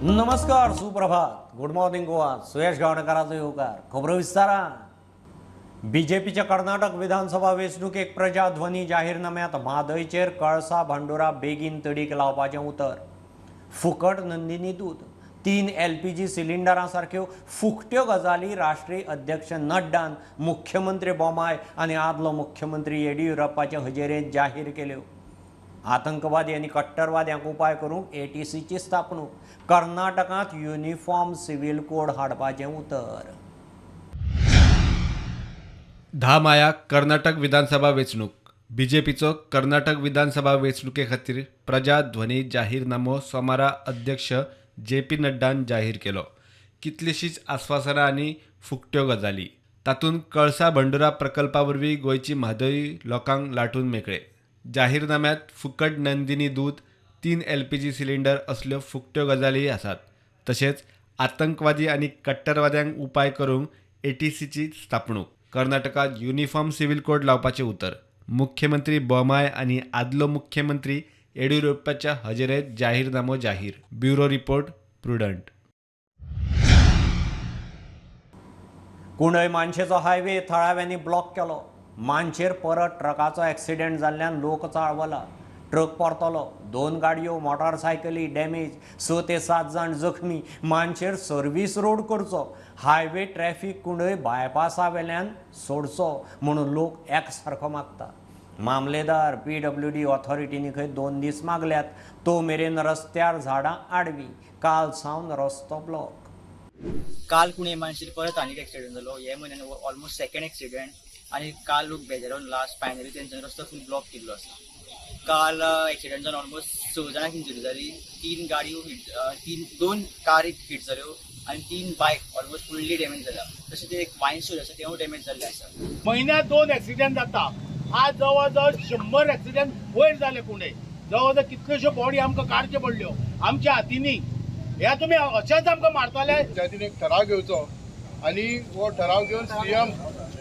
नमस्कार, सुप्रभात, good morning Goa. Suyash गावणेकरांचो येवकार. खबरो विस्तारान. बीजेपीच्या कर्नाटक विधानसभा वेंचणुकेक प्रजाध्वनी जाहीरनाम्यांत म्हादयचेर कळसा भांडुरा बेगीन तडीक लावपाचें उतर. फुकट नंदिनी दूद, 3 LPG सिलिंडरां सारक्यो फुकट्यो गजाली राष्ट्रीय अध्यक्ष नड्डान मुख्यमंत्री बोमाय आनी आदलो मुख्यमंत्री येडियुरप्पाचे हजेरेंत जाहीर केल्यो. आतंकवादी आनी कट्टरवाद्यांक उपाय करूंक ATCची स्थापणूक. कर्नाटकांत युनिफॉर्म सिव्हिल कोड हाडपाचें उतर. 10 मायाक कर्नाटक विधानसभा वेंचणूक. बीजेपीचो कर्नाटक विधानसभा वेंचणुके खातीर प्रजाध्वनी जाहीरनामो सोमारा अध्यक्ष JP नड्डान जाहीर केलो. कितलींशींच आस्वासनां आनी फुकट्यो गजाली. तातूंत कळसा भांडुरा प्रकल्पा वरवीं गोंयची म्हादय लोकांक लाटून मेकळे. जाहीरनाम्यांत फुकट नंदिनी दूद, 3 LPG सिलिंडर असल्यो फुकट्यो गजाली आसात. तशेंच आतंकवादी आनी कट्टरवाद्यांक उपाय करूंक ATCची स्थापणूक. कर्नाटकात युनिफॉर्म सिव्हिल कोड लावपाचें उतर. मुख्यमंत्री बोमाय आनी आदलो मुख्यमंत्री येडियुरप्पाच्या हजेरेंत जाहीरनामो जाहीर. Bureau report, Prudent. कुंडय मानशेचो हायवे थळाव्यांनी ब्लॉक केलो. मानशेर परत ट्रकाचो एक्सिडेंट जाल्ल्यान लोक चाळवला. ट्रक परतलो. 2 गाडयो, मोटारसायकली डॅमेज. 6 ते 7 जाण जखमी. मानशेर सर्वीस रोड करचो. हायवे ट्रॅफिक कुंडय बायपासा वेल्यान सोडचो म्हणून लोक एकसारको मागता. मामलेदार PWD ऑथॉरिटीनी खंय 2 दीस मागल्यात. तो मेरेन रस्त्यार झाडां आडवी. काल सावन रस्तो ब्लॉक. काल कुणे मानशेर परत आनीक एक्सिडेंट जालो. हे म्हयन्यान ऑलमोस्ट सेकंड एक्सिडेंट आनी काल लोक बेजारून लास्ट फायनली तेंच्यानी रस्तो फूल ब्लॉक केल्लो आसा. काल एक्सिडेंट जावन ऑलमोस्ट 6 जाणांक इंजुरी जाली. 3 गाडयो दोन कार हिट जाल्यो आनी 3 बायक ऑलमोस्ट फुल्ली डॅमेज जाल्या. तशेंच एक वायन स्टोर आसा तेवूय डॅमेज जाल्ले आसा. महिन्यात 2 ऍक्सिडेंट जाता. आज जवळ जवळ 100 ऍक्सिडेंट वयर जाले पुणे. जवळ जवळ कितल्योश्यो बॉडी आमकां काडच्यो पडल्यो आमच्या हातींनी. ह्या तुमी अशेंच आमकां मारताले. त्यातून एक ठराव घेवचो आणि हो ठराव घेऊन CM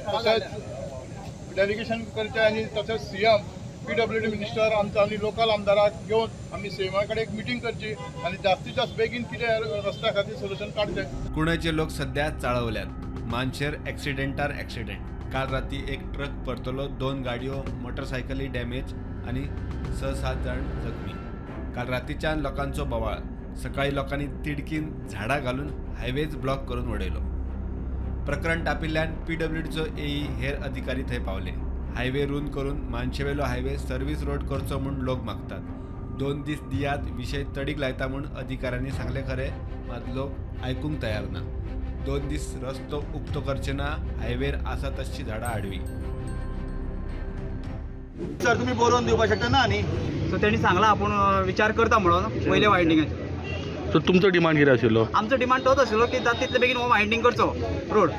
तसेच डेलिगेशन करचे आणि तसेच CM PWD मिनिस्टर आमचा आणि लोकल आमदाराक घेऊन आम्ही सीएमा कडे एक मिटींग करची आणि जास्तीत जास्त बेगीन कितें रस्त्या खातीर सोल्युशन काडचें. कुंडयचे लोक सध्या चाळवल्यात. मानशेर एक्सिडेंटार एक्सिडेंट. काल राती एक ट्रक परतलो. 2 गाडयो, मोटरसायकली डॅमेज आनी 6-7 जाण जखमी. काल रातीच्यान लोकांचो बोवाळ. सकाळी लोकांनी तिडकीन झाडां घालून हायवेज ब्लॉक करून उडयलो. प्रकरण तापिल्ल्यान PWDचो AE हेर अधिकारी थंय पावले. हायवे रूंद करून मानशेवेलो हायवे सर्वीस रोड करचो म्हूण लोक मागतात. 2 दीस दियात विशय तडीक लायता म्हूण अधिकाऱ्यांनी सांगले खरे, मात लोक आयकूंक तयार ना. 2 दीस रस्तो उक्तो करचे ना. हायवेर आसा तशी झाडां आडवी. सर तुम्ही बरोवन दिवपाक शकता ना. आणि सो तेणी सांगला आपूण विचार करता म्हणून पयले वायंडिंगाचो. सो तुमचो डिमांड कितें आशिल्लो? आमचो डिमांड तोच आशिल्लो की जाता तितले बेगीन हो वायंडिंग करचो रोड.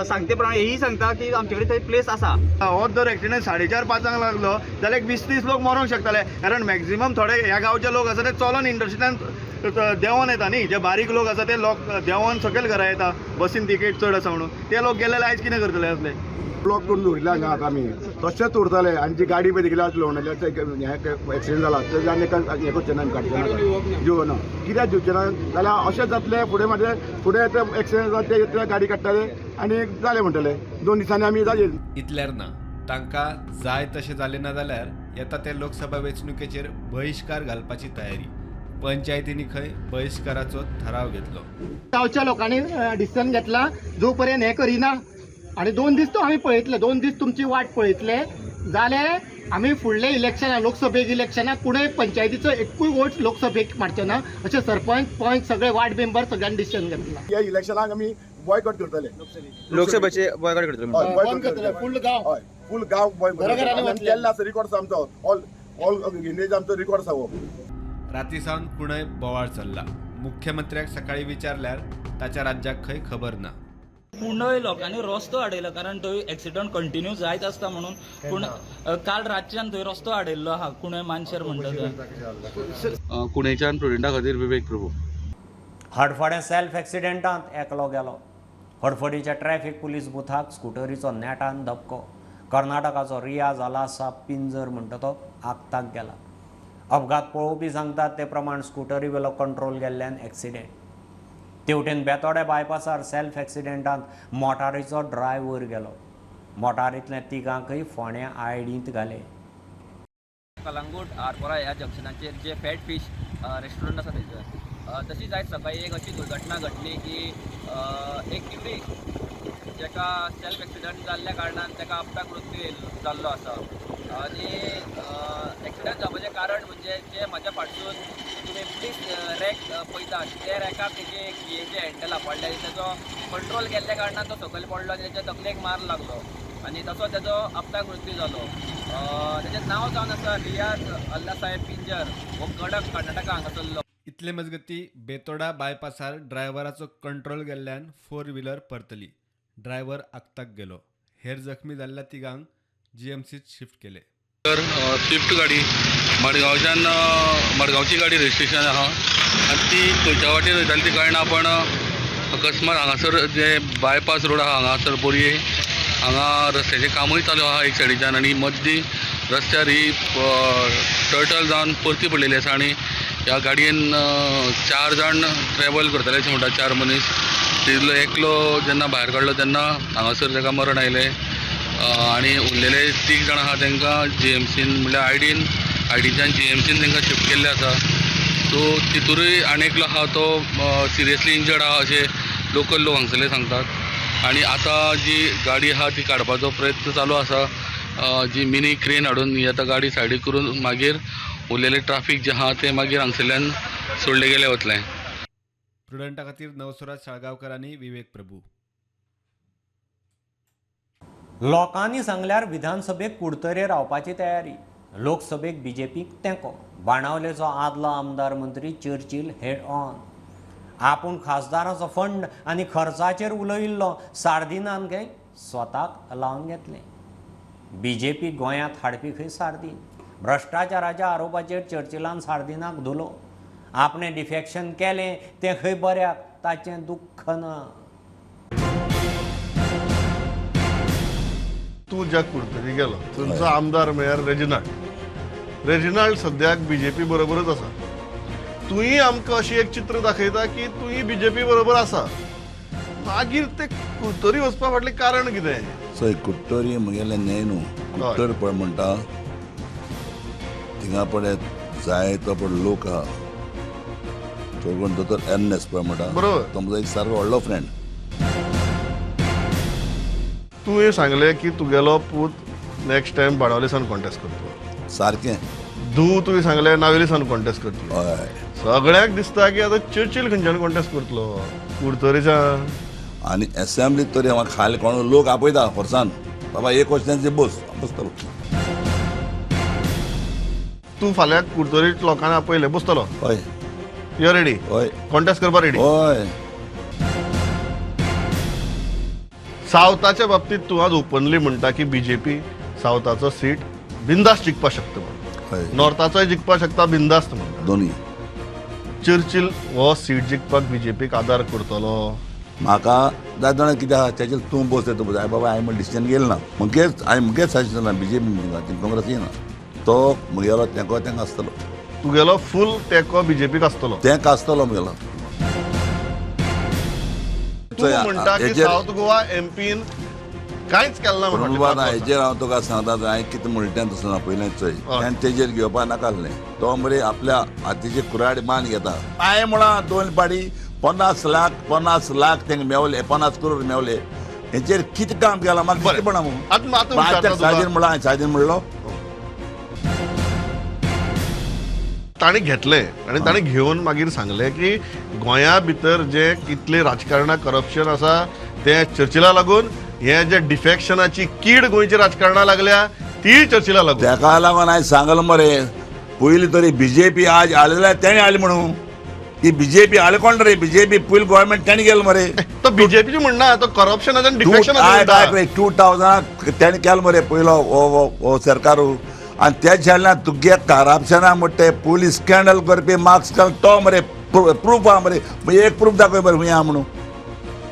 सांगते प्रमाणे हेही सांगता की आमचे कडेन थंय प्लेस आसा. हो जर एक्सिडेंट 4:30-5 लागलो जाल्यार 20-30 लोक मरोंक शकताले. कारण मॅक्झिमम थोडे ह्या गांवचे लोक आसा ते चलोन इंडस्ट्रींतल्यान देंवोन येता न्ही. जे बारीक लोक आसा ते लोक देंवोन सकयल घरा येता. बसीन तिकेट चड आसा म्हणून ते लोक गेलेले आयज कितें करतले असले. ब्लॉक करून दवरिल्ले हांगा आतां आमी तशेंच उरतले. आनी जी गाडी पळय गेल्या लोंडले एक्सिडेंट जाला तेजे आनी हें करचें ना, काडचें ना, जिवना. कित्याक दिवचें ना जाल्यार अशेंच जातलें. फुडें एक्सिडेंट जाता ते गाडी काडटाले आनी जालें म्हणटले. 2 दिसांनी आमी जालें. इतल्यार ना. तांकां जाय तशें जालें ना जाल्यार येता ते लोकसभा वेंचणुकेचेर बहिष्कार घालपाची तयारी. पंचायतींनी खंय बहिष्काराचो ठराव घेतलो. गांवच्या लोकांनी डिसिजन घेतला जो पर्यंत हें करिना. आनी 2 दीस तो आमी पळयतले. 2 दीस तुमची वाट पळयतले जाल्यार आमी फुडले इलेक्शनाक लोकसभेक इलेक्शनाक कुणय पंचायतीचो एकूय वोट लोकसभेक मारचे ना अशें सरपंच पंच सगळे वार्ड मेंबर सगळ्यांनी डिसिजन घेतला. ह्या इलेक्शनाक आमी बॉयकॉट करतले. लोकसभेचे बॉयकॉट करतले. फूल गांव बॉयकॉट केल्ला. रिकॉर्ड आमचो ऑल इंडियेचो आमचो रिकॉर्ड आसा हो. राती सावन कुंडय बोवाळ चल्ला. मुख्यमंत्र्याक सकाळी विचारल्यार ताच्या राज्याक खंय खबर ना. कुंडय लोकांनी रस्तो आडयलो कारण थंय एक्सिडंट कंटिन्यू जायत आसता म्हणून. पूण काल रातच्यान थंय रस्तो आडयल्लो आहा कुंडय मानशेर म्हणटा. कुणेच्यान प्रुडंटा खातीर विवेक प्रभू. हडफडें सेल्फ एक्सिडेंटांत एकलो गेलो. हडफडीच्या ट्रॅफिक पुलीस बुथाक स्कुटरीचो नेटान धपको. कर्नाटकाचो रियाज आलासा पिंजर म्हणटा तो आगताक गेला. अपघात पळोवपी सांगतात ते प्रमाण स्कुटरी वेलो कंट्रोल गेल्ल्यान एक्सिडेंट. तेवटेन बेतोड्या बायपासार सेल्फ एक्सिडेंटांत मोटारीचो ड्रायव्हर गेलो. मोटारींतल्या तिगांकय फोंड्या आयडींत घाले. कलंगूट आरपोरा ह्या जंक्शनाचेर जे फॅट फीश रेस्टॉरंट आसा थंयसर तशीच आयज सकाळी एक अशी दुर्घटना घडली की एक ट्युरिस्ट जेका सेल्फ एक्सिडंट जाल्ल्या कारणान तेका अपघात मृत्यू जाल्लो आसा. आनी एक्सिडंट जावपाचें कारण म्हणजे जे म्हाज्या फाटसून तुमी प्लीज रॅक पळयतात ते रॅकाक तेजे कियेचे हँडल आपडले तेजो कंट्रोल गेल्ल्या कारणान तो सकयल पडलो आनी तेच्या तकलेक मार लागलो आनी तसो तेजो अपघात मृत्यू जालो. तेजें नांव जावन आसा रियाज अल्ला साहेब पिंजर हो कडक कर्नाटका हांगासरलो. इतले मजगती बेतोडा बायपासार ड्रायव्हराचो कंट्रोल गेल्ल्यान 4 व्हिलर परतली. ड्रायव्हर आगताक गेलो. हेर जखमी जाल्ल्या तिगांक जीएमसीत शिफ्ट केले. तर स्विफ्ट गाडी मडगांवच्यान मडगांवची गाडी रजिस्ट्रेशन आहा आनी ती खंयच्या वाटेन वयताली ती कळना. पण अकस्मात हांगासर जे बायपास रोड आहा हांगासर बोरये हांगा रस्त्याचें कामूय चालू आहा एक सायडीच्यान आनी मदीं रस्त्यार ही टर्टल जावन परती पडलेली आसा आनी ह्या गाडयेन 4 जाण ट्रॅवल करताले अशें म्हणटा. 4 मनीस. तितलो एकलो जेन्ना भायर काडलो तेन्ना हांगासर ताका मरण आयलें आनी उरलेले 3 जाण आहा तांकां जीएमसीन म्हणल्यार आयडीच्यान जीएमसीन तांकां शिफ्ट केल्ले आसा. सो तितूरय आनी एकलो आहा तो सिरियसली इंजर्ड आहा अशें लोकल लोक हांगसरले सांगतात. आनी आतां जी गाडी आहा ती काडपाचो प्रयत्न चालू आसा. जी मिनी क्रेन हाडून ही आतां गाडी सायडीक करून मागीर उरलेले ट्राफीक जे आहा ते मागीर हांगसरल्यान सोडले गेले वतलें. प्रुडंटा खातीर नवसुराज साळगांवकर आनी विवेक प्रभू. लोकांनी सांगल्यार विधानसभेक कुडतरे रावपाची तयारी. लोकसभेक बीजेपीक तेंको. बाणावलेचो आदलो आमदार मंत्री चर्चिल हेड ऑन. आपूण खासदाराचो फंड आनी खर्चाचेर उलयिल्लो सार्दिनान गे स्वताक लावन घेतलें. बीजेपी गोंयांत हाडपी खंय सार्दीन. भ्रश्टाचाराच्या आरोपाचेर चर्चिलान सार्दिनाक धुलो. आपणें डिफेक्शन केलें तें खंय बऱ्याक ताचें दुख्ख ना. तूं ज्या कुडतरी गेलो थंयचो आमदार म्हळ्यार रेजिनाल्ड सद्याक बीजेपी बरोबरच आसा. तुंय आमकां अशी एक चित्र दाखयता की तुंय बीजेपी बरोबर आसा. मागीर ते कुडतरी वचपा फाटलें कारण कितें? सो कुट्टोरी म्हगेलें न्हय न्हू कुट्टर पळय म्हणटा थिंगा पळय जायतो पळय लोक आहा. चोगून दोतोर एर्नेस्ट पळय म्हणटा बरोबर. तो म्हजो एक सारको व्हडलो फ्रेंड. तुवें सांगलें की तुगेलो पूत नेक्स्ट टायम बाणावलेसान कॉन्टेस्ट करतलो. सारकें. तुवें सांगलें नावेलीसान कॉन्टेस्ट करतलो. हय. सगळ्याक दिसता की आतां चर्चिल खंयच्यान कॉन्टेस्ट करतलो कुडतरेच्यान. आनी एसेंब्लीत तरी म्हाका खाली कोण लोक आपयता फोर्सान बाबा एक क्वेश्चनाचे बसतलो. तूं फाल्यां कुडतरी लोकांना आपयले बसतलो. हय. You ready? हय. कॉन्टेस्ट करपा रेडी? हय. सावथाच्या बाबतीत तूं आज ओपनली म्हणटा की बीजेपी सावथाचो सीट बिंदास्त जिखपा शकता म्हणून. हय. नॉर्थाचोय जिखपा शकता बिंदास्त म्हणटा. दोनी. चर्चिल हो सीट जिखपाक बीजेपीक आदार करतलो. म्हाका जाय जाणां कितें आहा तेजेर तूं बस येता पळय बाबा हांवें म्हण डिसिजन गेलें ना मुगे सजेशन ना बीजेपी काँग्रेस येना तो म्हगेलो तेंको तेंका आसतलो. तुगेलो फूल तेंको बीजेपीक आसतलो. तेंका आसतलो म्हगेलो. तूं म्हणटा की सावथ गोवा एमपीन कांयच केलें ना म्हणटा. हेजेर हांव तुका सांगता हांवें कितें म्हणलें तसो ना पयलें चोय आनी तेजेर घेवपा नाका आसलें. तो मरे आपल्या हातीचे कुराड मान घेता. हांवें म्हणा 2 पाटी 50 लाख तेंका मेवले 50 करोड मेवले. हेचेर कितें काम केलां म्हाका कितें म्हणा साजेर म्हणला हांवें साजेर म्हणलो. ताणें घेतलें आनी ताणें घेवन मागीर सांगलें की गोंया भितर जे कितलें राजकारणाक करप्शन आसा तें चर्चिला लागून हे जे डिफेक्शनाची कीड गोंयच्या राजकारणाक लागल्या ती चर्चिला लागून. तेका लागून हांवें सांगलें मरे पयलीं तरी बीजेपी आज हाडलें तेणें हाडलें म्हणून की बीजेपी हाडलें कोण रे बीजेपी पयलीं गोवोरमेंट तेणें गेलो मरे. तो बीजेपीची म्हणना तो करप्शनाचें आनी डिफेक्शनाचें 2000 तेणें केलो मरे पयलो हो सरकारू. आनी तेच्या कडल्यान तुगे करप्शना म्हणटा पुलीस स्कॅन्डल करपी मार्क्स तो मरे प्रूफ आहा मरे. एक प्रूफ दाखय मरे खंय आहा म्हणून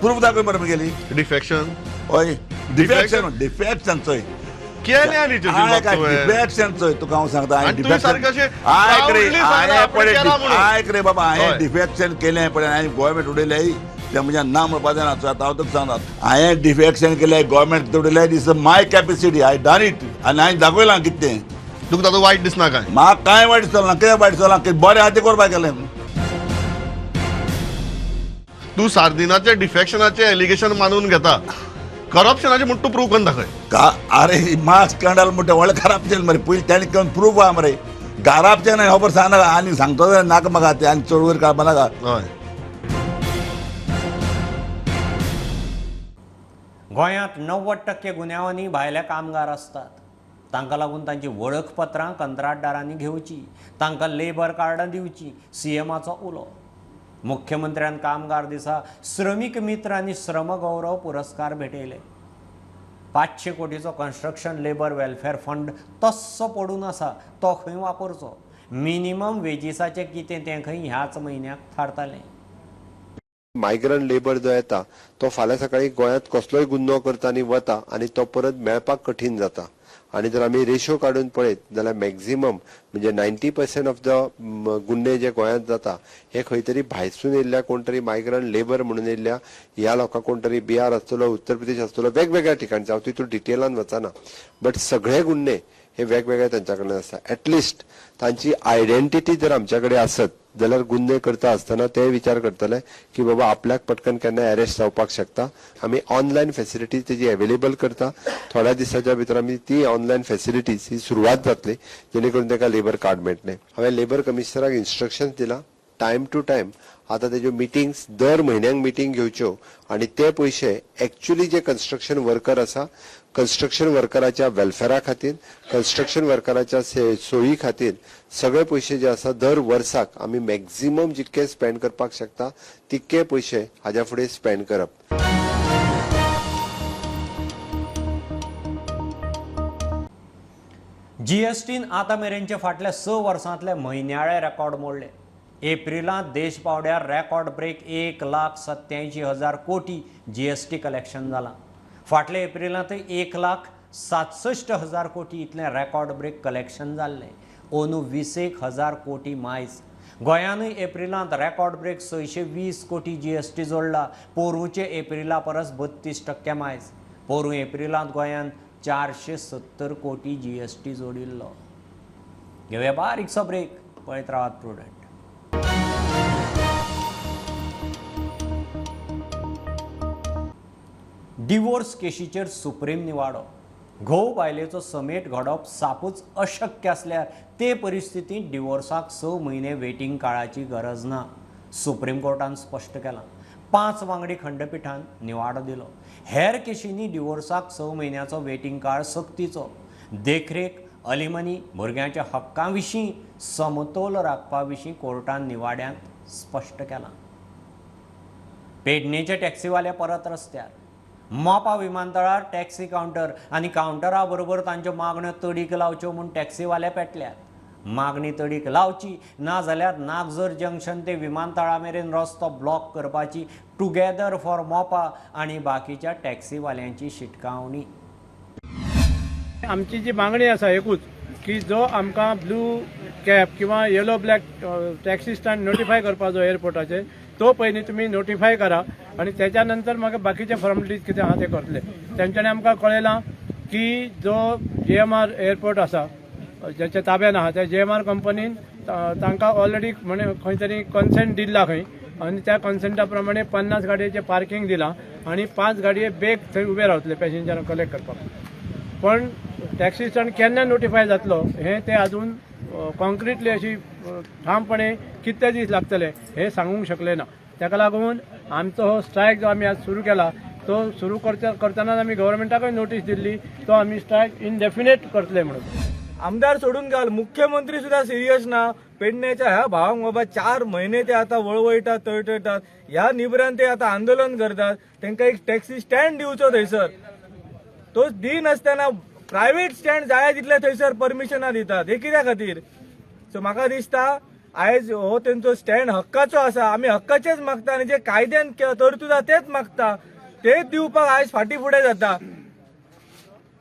प्रूफ दाखय मरे म्हगेली. डिफेक्शन. हय डिफेक्शन चोय केल्या न्ही डिफेक्शनचो तुका हांव सांगता आनी तुमी सारके अशे आयक रे proudly सांगता हांवें आपण केला म्हणून. आयक रे बाबा हय. हांवें डिफेक्शन केलें पळय हांवें गोवोरमेंट उडयलें तें म्हणजे ना म्हणपा जायना आतां हांव तुका सांगता हांवें डिफेक्शन केलें गोवोरमेंट उडयलें दिस माय कॅपेसिटी आय डन इट आनी हांवें दाखयलां कितें तें तुका तातूंत वायट दिसना काय म्हाका कांय वायट चलना कितें वायट चलना कितें बरें आहा तें करपाक गेलें तूं सार्दिनाचे डिफेक्शनाचे एलिगेशन मानून घेता करप्शनाचे म्हणून तूं प्रूव्ह करून दाखय का अरे मास स्कॅन्डल म्हणटा व्हडलें करप्शन मरे पयलीं ताणें करून प्रूफ आहा मरे करप्शन खबर सांगना आनी सांगतो जाल्यार नाका म्हाका तें आनी चड वयर काडपा नाका हय गोंयांत 90% गुन्यांवांनी भायले कामगार असतात. तांकां लागून तांची वळखपत्रां कंत्राटदारांनी घेवची, तांकां लेबर कार्डां दिवची, सीएमाचो उलो. मुख्यमंत्र्यान कामगार दिसा श्रमीक मित्र आनी श्रम गौरव पुरस्कार भेटयले. 500 कोटीचो कन्स्ट्रक्शन लेबर वेलफेअर फंड तस्सो पडून आसा तो खंय वापरचो. मिनिमम वेजीसाचें कितें तें खंय ह्याच म्हयन्याक थारतलें. मायग्रंट लेबर जो येता तो फाल्यां सकाळी गोंयांत कसलोय गुन्हो करता आनी वता आनी तो परत मेळपाक कठीण जाता. आणि जर आमी रेशो काडून पळयत जाल्यार मॅक्झिमम म्हणजे 90% ऑफ द गुन्हे जे गोंयांत जाता हे खंय तरी भायरसून येयल्ल्या कोण तरी मायग्रंट लेबर म्हणून येयल्ल्या ह्या लोकांक कोण तरी बिहार आसतलो, उत्तर प्रदेश आसतलो, वेगवेगळ्या ठिकाणचे हांव तितून डिटेलान वचना. बट सगळे गुन्हे हे वेगवेगळे तांच्या कडल्यान आसता. एटलिस्ट तांची आयडेंटिटी जर आमच्या कडेन आसत जाल्यार गुन्हे करता आसतना ते विचार करतले की बाबा आपल्याक पटकन केन्ना अरेस्ट जावपाक शकता. आमी ऑनलायन फेसिलिटीज तेजी अवेलेबल करता. थोड्या दिसाच्या भितर आमी ती ऑनलायन फेसिलिटीज ही सुरवात जातली जेणे करून ताका लेबर कार्ड मेळटलें. हांवें लेबर कमिशनराक इन्स्ट्रक्शन दिला टायम टू टायम आता तेज्यो मिटिंग्स दर म्हयन्याक मिटींग घेवच्यो आनी ते पयशे एक्चुअली जे कन्स्ट्रक्शन वर्कर आसा कन्स्ट्रक्शन वर्कराच्या वेलफेअरा खातीर कन्स्ट्रक्शन वर्कराच्या सोयी खातीर सगळे पयशे जे आसा दर वर्साक आमी मॅक्झिमम जितके स्पेंड करपाक शकता तितके पयशे हाज्या फुडें स्पेंड करप. जीएसटीन आतां मेरेनचे फाटल्या 6 वर्सांतले म्हयन्याळे रेकॉर्ड मोडले. एप्रिलांत देश पावड्यार रेकॉर्ड ब्रेक 1,87,000 कोटी जीएसटी कलेक्शन जालां. फाटल्या एप्रिलांत 1,67,000 कोटी इतलें रेकॉर्ड ब्रेक कलेक्शन जाल्लें. अंदू 20,000 कोटी मायज. गोंयानूय एप्रिलांत रेकॉर्ड ब्रेक 620 कोटी जीएसटी जोडला. पोरूचे एप्रिला परस 32% मायज. पोरू एप्रिलांत गोंयांत 470 कोटी जीएसटी जोडिल्लो. घेवया बारीकसो ब्रेक, पळयत रावात प्रुडंट. डिवोर्स केशीचेर सुप्रीम निवाडो. घोव बायलेचो समेट घडप सापूच अशक्य असल्यार ते परिस्थितींत डिवोर्साक 6 म्हयने वेटिंग काळाची गरज ना, सुप्रीम कोर्टान स्पश्ट केलां. 5 वांगडी खंडपीठान निवाडो दिलो. हेर केशींनी डिवोर्साक 6 म्हयन्याचो वेटिंग काळ सक्तीचो. देखरेख, अलिमनी, भुरग्यांच्या हक्कां विशीं समतोल राखपा विशीं कोर्टान निवाड्यांत स्पश्ट केलां. पेडणेचे टॅक्सीवाले परत रस्त्यार. मोपा विमानतळार टॅक्सी कावंटर आनी कावंटरा बरोबर तांच्यो मागण्यो तडीक लावच्यो म्हूण टॅक्सीवाले पेटल्यात. मागणी तडीक लावची ना जाल्यार नागझर जंक्शन ते विमानतळा मेरेन रस्तो ब्लॉक करपाची टुगेदर फॉर मोपा आनी बाकीच्या टॅक्सीवाल्यांची शिटकावणी. आमची जी मागणी आसा एकूच की जो आमकां ब्लू कॅब किंवा yellow black taxi stand notify करपाचो एअरपोर्टाचेर तो पयलीं तुमी नोटिफाय करा आनी त्याच्या नंतर म्हाका बाकीचे फॉर्मेलिटीज कितें आहा ते करतले. तेंच्यांनी आमकां कळयलां की जो JMR एअरपोर्ट आसा ज्याच्या ताब्यान आहा त्या JMR कंपनीन तांकां ऑलरेडी म्हणे खंय तरी कन्सेंट दिला खंय आनी त्या कन्सेंटा प्रमाणे 50 गाडयेचें पार्किंग दिलां आनी 5 गाडये बेग थंय उबे रावतले पॅसेंजरांक कलेक्ट करपाक. पण टॅक्सी स्टँड केन्ना नोटिफाय जातलो हें ते आजून कॉन्क्रिटली अशी ठामपणे कितले दीस लागतले हे सांगूंक शकले ना. ताका लागून आमचो हो स्ट्रायक जो आमी आज सुरू केला तो सुरू करतानाच आमी गव्हर्मेंटाकय नोटीस दिल्ली तो आमी स्ट्रायक इनडेफिनेट करतले म्हणून. आमदार सोडून घाल, मुख्यमंत्री सुद्धा सिरियस ना. पेडण्याच्या ह्या भावांक बाबा 4 महिने ते आता वळवयतात तळटळतात. ह्या निबरान ते आता आंदोलन करतात. तांकां एक टॅक्सी स्टँड दिवचो थंयसर. तो दिनासतना प्रायव्हेट स्टँड जाय तितले थंयसर परमिशनां दितात. हे कित्या खातीर? सो म्हाका दिसता आयज हो तेंचो स्टँड हक्काचो आसा. आमी हक्काचेच मागता आनी जे कायद्यान तरतूद आहा तेच मागता. तेच दिवपाक आयज फाटी फुडें जाता.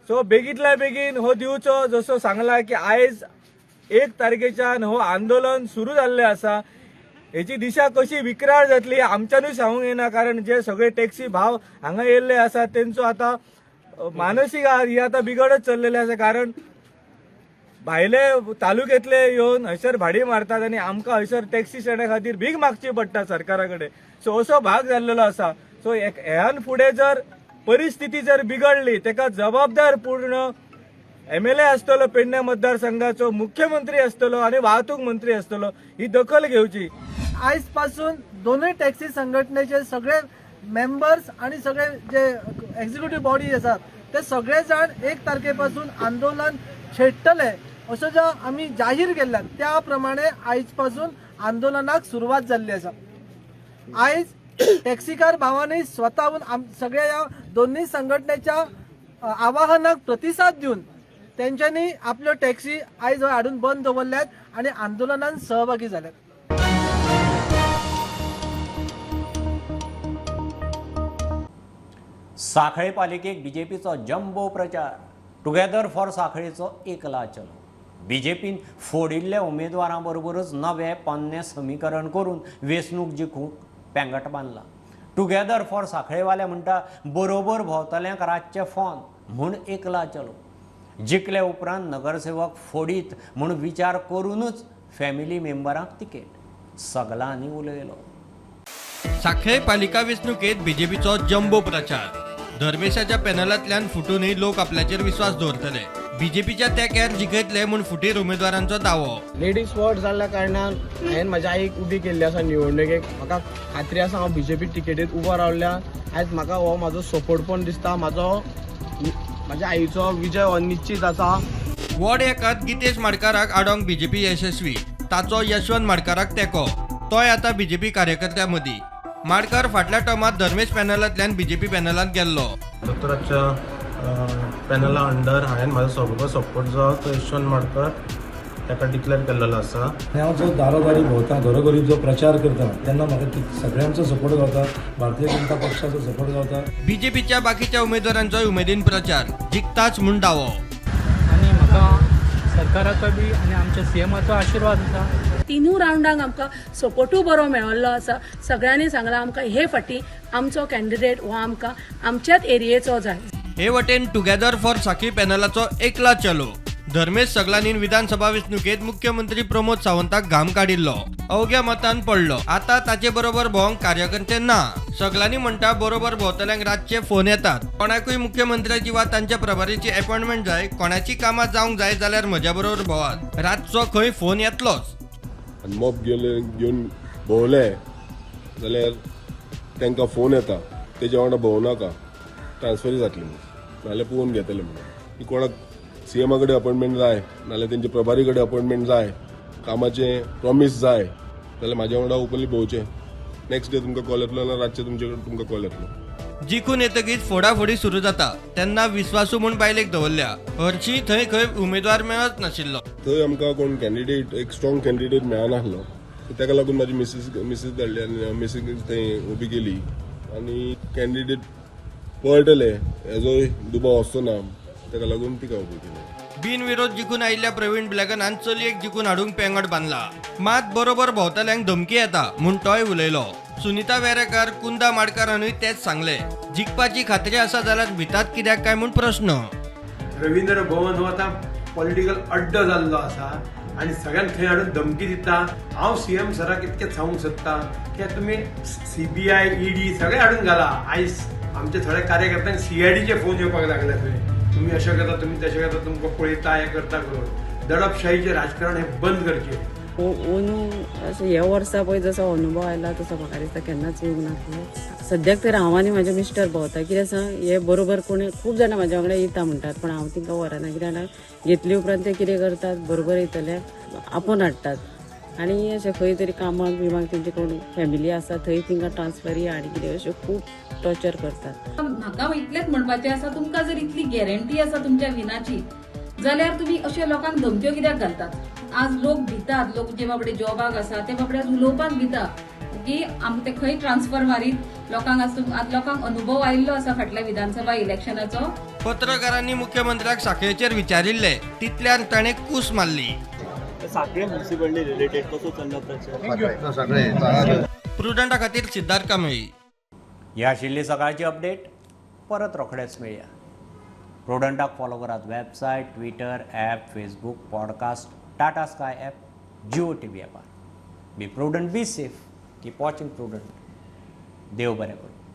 सो बेगीतल्या बेगीन हो दिवचो, जसो सांगला की आयज 1 तारखेच्यान हो आंदोलन सुरू जाल्लें आसा. हेची दिशा कशी विक्राळ जातली आमच्यानूय सांगूंक येना, कारण जे सगळे टॅक्सी भाव हांगा येयल्ले आसा तेंचो आता मानसीक ही आता बिगडत चल्लेली आसा. कारण भायले तालुक्यातले येवन हयसर भाडी मारतात आनी आमकां हयसर टॅक्सी स्टँडा खातीर भीक मागची पडटा सरकारा कडेन. सो असो भाग जाल्लेलो आसा. सो ह्यान फुडें जर परिस्थिती जर बिगडली तेका जबाबदार पूर्ण MLA आसतलो पेडणे मतदारसंघाचो, मुख्यमंत्री आसतलो आणि वाहतूक मंत्री आसतलो, ही दखल घेवची. आयज पासून दोनूय टॅक्सी संघटनेचे सगळे मेंबर्स आणि सगळे जे एक्झिक्युटिव्ह बॉडी आसात ते सगळे जाण 1 तारखेपासून आंदोलन छेडटले अशें जो आमी जाहीर केल्यात त्या प्रमाणे आयज पासून आंदोलनाक सुरवात जाल्ली आसा. आयज टॅक्सीकार भावांनी स्वताहून सगळ्या ह्या दोन्ही संघटनेच्या आवाहनाक प्रतिसाद दिवन त्यांच्यानी आपल्यो टॅक्सी आयज हाडून बंद दवरल्यात आणि आंदोलनात सहभागी झाल्यात. साखळे पालिकेक बीजेपीचो जम्बो प्रचार. टुगेदर फॉर साखळेचो एकला चलो. बीजेपीन फोडिल्ल्या उमेदवारां बरोबरच नवे पोन्ने समीकरण करून वेंचणूक जिखूंक पेंगट बांदला. टुगेदर फॉर साखळेवाले म्हणटा बरोबर भोंवतल्यांक रातचे फोन म्हूण एकला चलो. जिखले उपरांत नगरसेवक फोडीत म्हूण विचार करूनच फॅमिली मेंबरांक तिकेट. सगळ्यांनी उलयलो. साखळे पालिका वेंचणुकेत बीजेपीचो जम्बो प्रचार. धर्मेशाच्या पॅनलांतल्यान फुटूनय लोक आपल्याचेर विश्वास दवरतले. बीजेपीच्या तेंक्यार जिखयतले म्हूण फुटीर उमेदवारांचो दावो. लेडीज वोट जाल्ल्या कारणान हांवें म्हज्या आईक उबी केल्ली आसा निवडणुकेक. म्हाका खात्री आसा हांव बीजेपी टिकेटीत उबो रावल्या. आयज म्हाका हो म्हाजो सपोर्ट पण दिसता. म्हाज्या आईचो विजय हो निश्चित आसा. वॉर्ड 1 गितेश माडकाराक आडोवंक बीजेपी यशस्वी. ताचो यशवंत माडकाराक तेंको. तोय आता बीजेपी कार्यकर्त्यां मदीं. माडकार फाटल्या टर्मात धर्मेश पॅनलांतल्यान बीजेपी पॅनलांत गेल्लो. दोतोराच्या पॅनला अंडर हांवें म्हाजो सगळो सपोर्ट जो तो यशवंत माडकर ताका डिक्लेअर केल्लो आसा. हांव जो दारोदारी भोंवता घरोघरी जो प्रचार करता तेन्ना म्हाका सगळ्यांचो सपोर्ट गावता. भारतीय जनता पक्षाचो सपोर्ट गावता. बीजेपीच्या बाकीच्या उमेदवारांचोय उमेदीन प्रचार. जिखताच म्हूण दावो. आनी म्हाका सरकाराचो बी आनी आमच्या सीएमाचो आशिर्वाद आसा. तिनूय रावंडाक आमकां सपोर्टूय बरो मेळिल्लो आसा. सगळ्यांनी सांगलां आमकां हे फाटी आमचो कॅन्डिडेट हो आमकां आमच्याच एरियेचो जाय. हे वटेन टुगेदर फॉर साखळी पॅनलाचो एकला चलो. धर्मेश सगलांनी विधानसभा वेंचणुकेत मुख्यमंत्री प्रमोद सावंताक घाम काडिल्लो. अवघ्या मतान पडलो. आता ताचे बरोबर भोवंक कार्यकर्ते ना. सगलांनी म्हणटा बरोबर भोंवतल्यांक रातचे फोन येतात. कोणाकूय मुख्यमंत्र्याची वा तांच्या प्रभारीची अपॉइंटमेंट जाय, कोणाची कामां जावंक जाय जाल्यार म्हज्या बरोबर भोवात. रातचो खंय फोन येतलोच. मोब घेवन भोंवले जाल्यार तांकां फोन येता तेजे वांगडा भोंवनाका ट्रान्सफरी जातली नाल्यार पळोवन घेतले म्हणून. कोणाक सीएमा कडेन अपॉइंटमेंट जाय नाल्यार तेंचे प्रभारी कडेन अपॉइंटमेंट जाय, कामाचें प्रॉमीस जाय जाल्यार म्हाज्या वांगडा ओपनली भोंवचें. नेक्स्ट डे तुमकां कॉल येतलो ना रातचे तुमकां कॉल येतलो. जिखून येतकीच फोडाफोडी सुरू जाता. तेन्ना विश्वासू म्हूण बायलेक दवरल्या. हरशीं थंय खंय उमेदवार मेळच नाशिल्लो. थंय आमकां कोण कॅन्डिडेट एक स्ट्रॉंग कॅन्डिडेट मेळनासलो. ताका लागून म्हाजी मिसीस धाडली आनी मिसीक थंय उबी केली आनी कॅन्डिडेट पळटले हेजोय दुबाव वचचो ना ताका लागून तिका उबी केली. बिनविरोध जिखून आयिल्ल्या प्रवीण ब्लॅगनान चलयेक जिखून हाडूंक पेंगट बांदला. मात बरोबर भोंवतल्यांक धमकी येता म्हूण तोय उलयलो. सुनीता वेरेकार, कुंदा माडकारानूय तेच सांगले. जिखपाची खात्री आसा जाल्यार भितात कित्याक काय म्हूण प्रश्न. रवींद्र भवन हो आतां पॉलिटिकल अड्डो जाल्लो आसा आनी सगळ्यांक थंय हाडून धमकी दिता. हांव सीएम सराक इतकें सांगूंक सोदता की तुमी CBI ED सगळे हाडून घाला. आयज आमचे थोड्या कार्यकर्त्यांक CIDचे फोन येवपाक लागले. तुम्ही अशें करता, तुम्ही तशें करता, तुमकां पळयता हें करता करून. दडपशाहीचें राजकारण हें बंद करचें. असं ह्या वर्सा पळय जसो अनुभव आयला तसो म्हाका दिसता केन्नाच येवंक नासलो. सद्याक तर हांव आनी म्हाजे मिस्टर भोंवता. कित्याक सांग हे बरोबर कोणी खूब जाणां म्हाज्या वांगडा येता म्हणटात पण हांव तिंका व्हरना. कित्याक घेतली उपरांत ते कितें करतात बरोबर येतले आपूण हाडटात आनी अशें खंय तरी कामाक बिमाक तेंचे कोण फॅमिली आसा थंय तिंका ट्रान्सफरी आनी कितें अशें खूब टॉर्चर करतात. म्हाका इतलेंच म्हणपाचें आसा, तुमकां जर इतली गॅरंटी आसा तुमच्या विनाची जाल्यार तुम्ही अशा लोकांक धमक्यो कित्याक घालतात. आज लोक भितात. लोक जे बाबडे जॉबाक आसा ते बाबडे आज उलोवपाक भिता. की ते खंय ट्रान्सफर मारीत लोकांक अनुभव आयिल्लो आसा फाटल्या विधानसभा इलेक्शनाचो. पत्रकारांनी मुख्यमंत्र्याक साखळेचेर विचारिल्ले तितल्यान ताणें कूस मारली. साखळे म्युनिसिपलिटी रिलेटेड कसो चल्लो प्रचार? प्रुडंटा खातीर सिद्धार्थ कांबळी. ही आशिल्ली सकाळची अपडेट. परत रोखडेच मेळया. प्रुडंटाक फॉलो करात website, Twitter, app, Facebook, podcast, Tata Sky app, Jio TV ॲपार. Be Prudent, be safe. Keep watching Prudent. देव बरें करूं.